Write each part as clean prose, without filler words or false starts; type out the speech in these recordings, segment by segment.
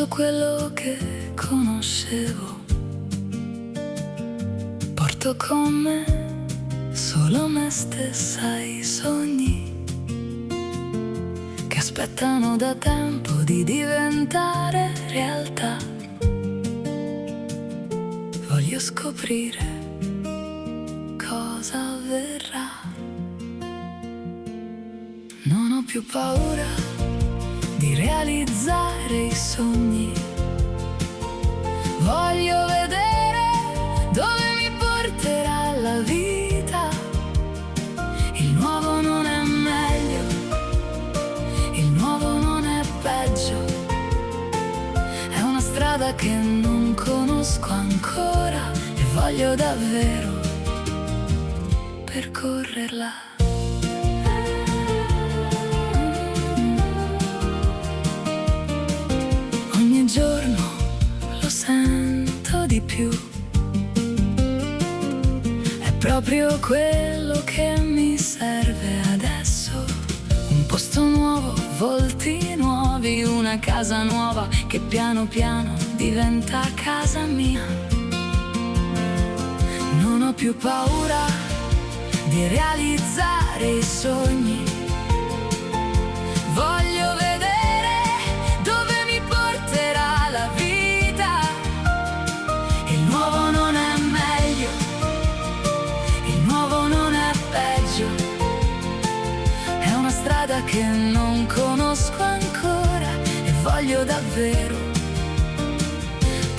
tutto quello che conoscevo, porto con me solo me stessa e i sogni che aspettano da tempo di diventare realtà. Voglio scoprire cosa avverrà. Non ho più paura di realizzare i sogni. Voglio vedere dove mi porterà la vita. Il nuovo non è meglio, il nuovo non è peggio. È una strada che non conosco ancora e voglio davvero percorrerla. Ogni giorno lo sento di più. È proprio quello che mi serve adesso. Un posto nuovo, volti nuovi, una casa nuova che piano piano diventa casa mia. Non ho più paura di realizzare i sogni. Voglio vedere dove mi porterà la vita. Il nuovo non è meglio, il nuovo non è peggio. È una strada che non conosco ancora e voglio davvero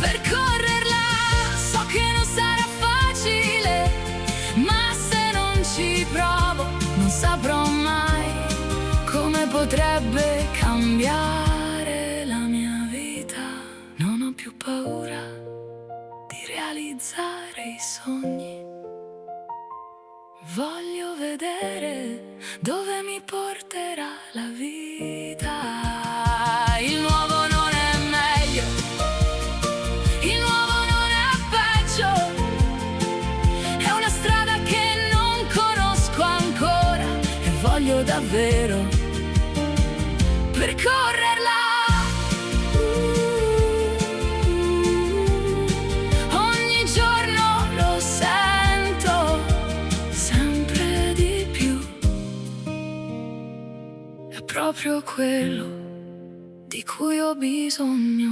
percorrerla. So che non sarà facile, ma se non ci provo non saprò mai come potrebbe cambiare la mia vita. Non ho più paura di realizzare i sogni. Voglio vedere dove mi porterà la vita. Il nuovo non è meglio, il nuovo non è peggio. È una strada che non conosco ancora e voglio davvero percorrerla. Ogni giorno lo sento sempre di più. È proprio quello di cui ho bisogno.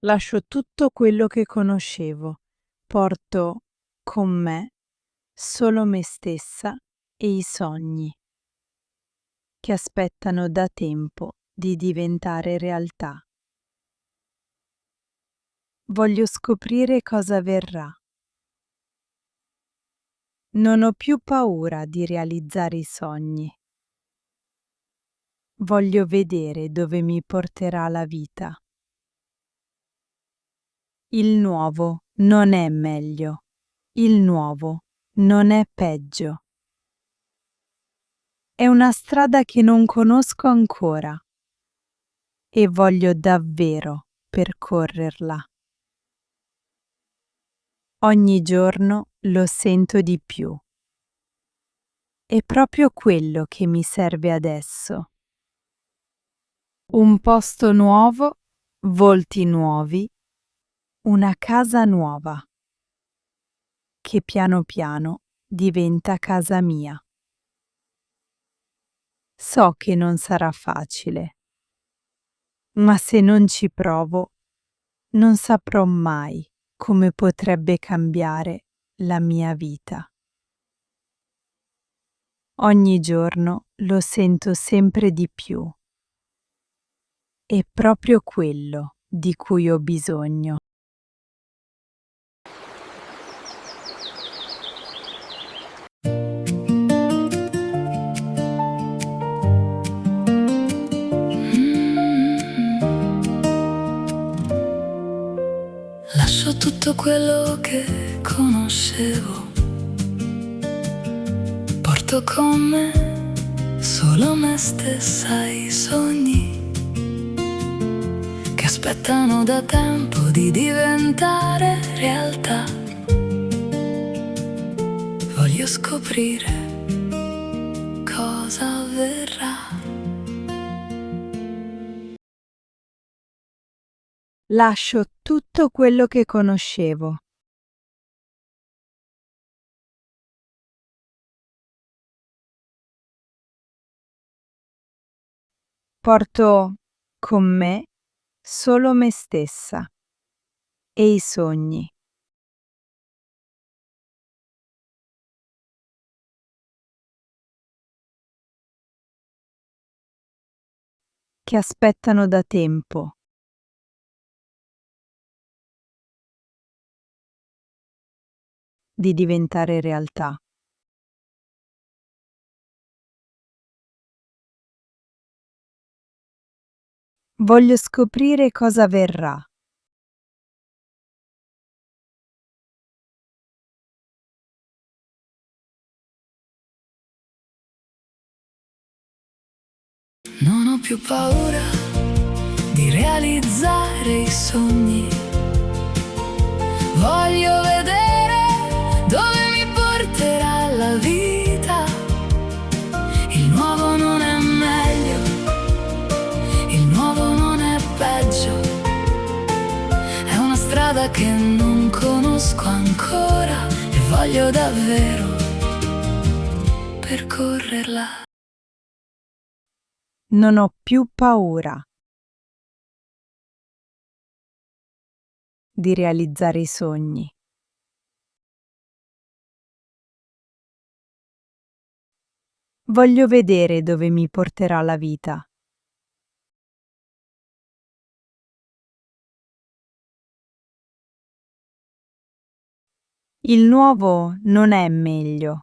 Lascio tutto quello che conoscevo, porto con me solo me stessa e i sogni che aspettano da tempo di diventare realtà. Voglio scoprire cosa avverrà. Non ho più paura di realizzare i sogni. Voglio vedere dove mi porterà la vita. Il nuovo non è meglio, il nuovo non è peggio. È una strada che non conosco ancora e voglio davvero percorrerla. Ogni giorno lo sento di più. È proprio quello che mi serve adesso. Un posto nuovo, volti nuovi, una casa nuova, che piano piano diventa casa mia. So che non sarà facile, ma se non ci provo, non saprò mai come potrebbe cambiare la mia vita. Ogni giorno lo sento sempre di più. È proprio quello di cui ho bisogno. Lascio tutto quello che conoscevo, porto con me solo me stessa e i sogni che aspettano da tempo di diventare realtà. Voglio scoprire cosa avverrà. Lascio tutto quello che conoscevo. Porto con me solo me stessa e i sogni che aspettano da tempo di diventare realtà. Voglio scoprire cosa verrà. Non ho più paura di realizzare i sogni. Voglio vedere dove mi porterà la vita. Il nuovo non è meglio, il nuovo non è peggio. È una strada che non conosco ancora e voglio davvero percorrerla. Non ho più paura di realizzare i sogni. Voglio vedere dove mi porterà la vita. Il nuovo non è meglio.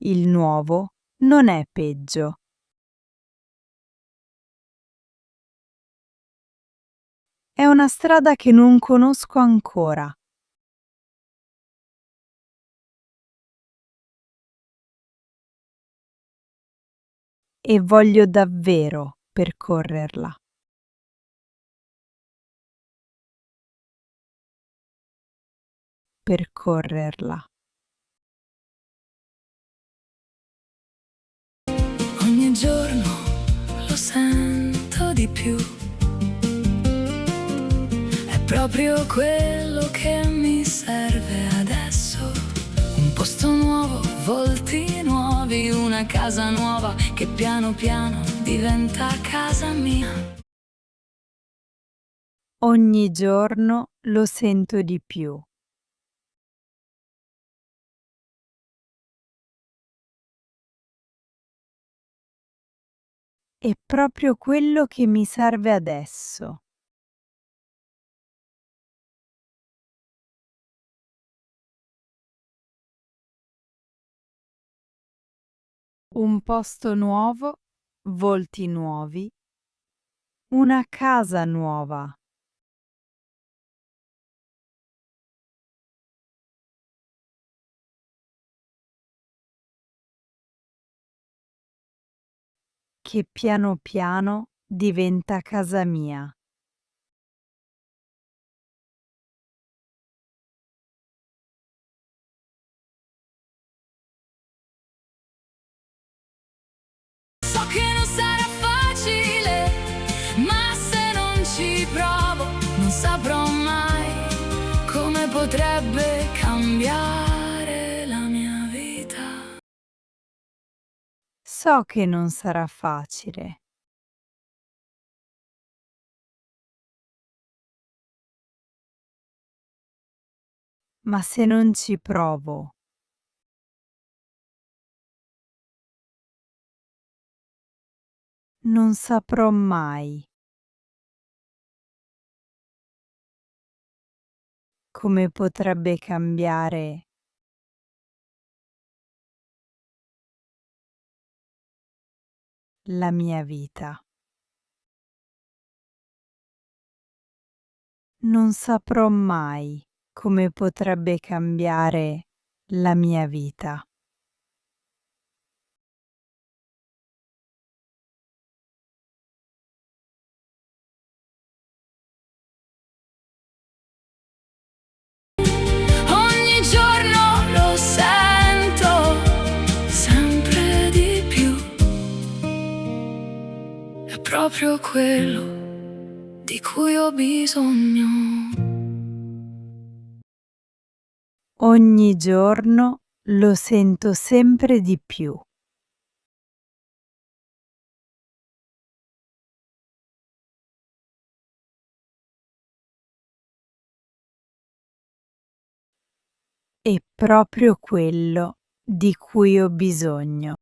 Il nuovo non è peggio. È una strada che non conosco ancora. E voglio davvero percorrerla. Percorrerla. Ogni giorno lo sento di più. È proprio quello che mi serve adesso. Un posto nuovo, volti nuovi, una casa nuova che piano piano diventa casa mia. Ogni giorno lo sento di più. È proprio quello che mi serve adesso. Un posto nuovo, volti nuovi, una casa nuova. Che piano piano diventa casa mia. So che non sarà facile, ma se non ci provo non saprò mai come potrebbe cambiare la mia vita. So che non sarà facile, ma se non ci provo, non saprò mai come potrebbe cambiare la mia vita. Non saprò mai come potrebbe cambiare la mia vita. proprio quello di cui ho bisogno. Ogni giorno lo sento sempre di più. È proprio quello di cui ho bisogno.